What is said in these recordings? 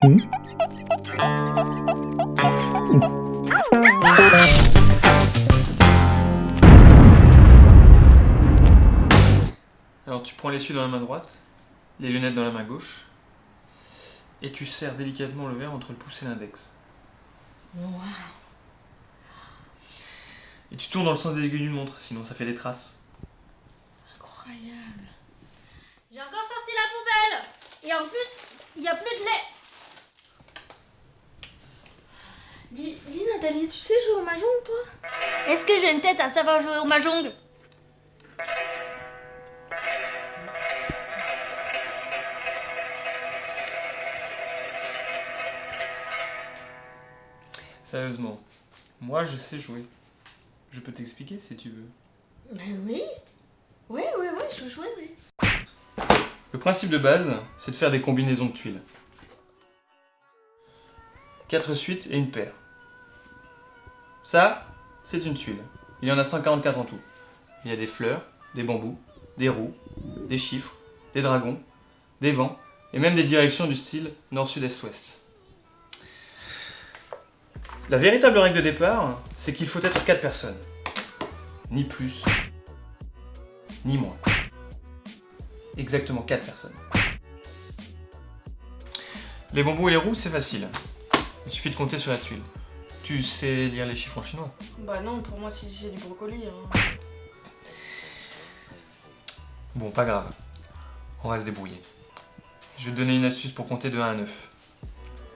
Alors tu prends l'essuie dans la main droite, les lunettes dans la main gauche, et tu serres délicatement le verre entre le pouce et l'index. Wow. Et tu tournes dans le sens des aiguilles d'une montre, sinon ça fait des traces. Incroyable. J'ai encore sorti la poubelle. Et en plus, il n'y a plus de lait. Dis Nathalie, tu sais jouer au mahjong toi? Est-ce que j'ai une tête à savoir jouer au mahjong? Sérieusement, moi je sais jouer. Je peux t'expliquer si tu veux. Ben oui. Ouais, je veux jouer, oui. Le principe de base, c'est de faire des combinaisons de tuiles. 4 suites et une paire. Ça, c'est une tuile. Il y en a 144 en tout. Il y a des fleurs, des bambous, des roues, des chiffres, des dragons, des vents, et même des directions du style nord, sud, est, ouest. La véritable règle de départ, c'est qu'il faut être 4 personnes. Ni plus, ni moins. Exactement 4 personnes. Les bambous et les roues, c'est facile. Il suffit de compter sur la tuile. Tu sais lire les chiffres en chinois? Bah non, pour moi c'est du brocoli. Hein. Bon, pas grave. On va se débrouiller. Je vais te donner une astuce pour compter de 1 à 9.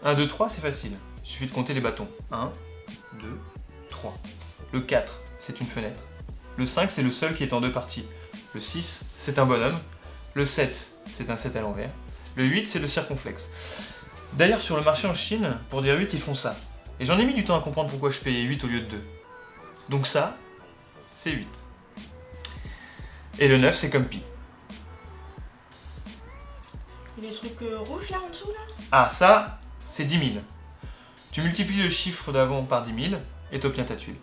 1, 2, 3, c'est facile. Il suffit de compter les bâtons. 1, 2, 3. Le 4, c'est une fenêtre. Le 5, c'est le seul qui est en 2 parties. Le 6, c'est un bonhomme. Le 7, c'est un 7 à l'envers. Le 8, c'est le circonflexe. D'ailleurs, sur le marché en Chine, pour dire 8, ils font ça. Et j'en ai mis du temps à comprendre pourquoi je payais 8 au lieu de 2. Donc ça, c'est 8. Et le 9, c'est comme pi. Et les trucs rouges là en dessous là? Ah, ça, c'est 10 000. Tu multiplies le chiffre d'avant par 10 000 et t'obtiens ta tuile.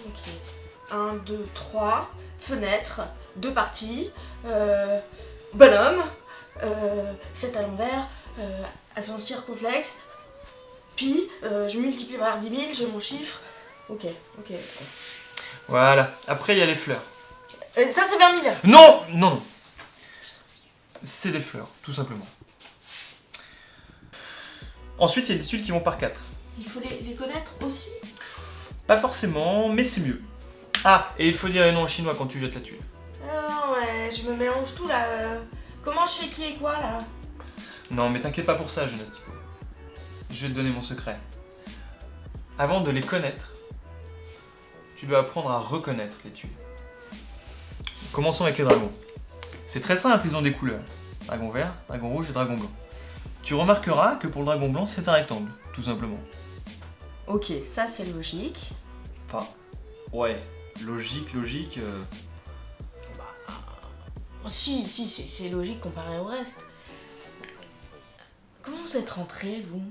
Ok. 1, 2, 3, fenêtre, 2 parties, bonhomme, 7 à l'envers, ascendant circonflexe, pi, je multiplie par 10 000, j'ai mon chiffre. Ok. Voilà. Après, il y a les fleurs. Ça c'est 20 000. Non. C'est des fleurs, tout simplement. Ensuite, il y a des tuiles qui vont par 4. Il faut les connaître aussi? Pas forcément, mais c'est mieux. Ah, et il faut dire les noms en chinois quand tu jettes la tuile. Non, ouais, je me mélange tout là. Comment je sais qui est quoi là? Non, mais t'inquiète pas pour ça, Genastico. Je vais te donner mon secret. Avant de les connaître, tu dois apprendre à reconnaître les tuiles. Commençons avec les dragons. C'est très simple, ils ont des couleurs. Dragon vert, dragon rouge et dragon blanc. Tu remarqueras que pour le dragon blanc, c'est un rectangle, tout simplement. Ok, ça c'est logique. Enfin, ouais, logique. Si, c'est logique comparé au reste. Comment vous êtes rentrés, vous?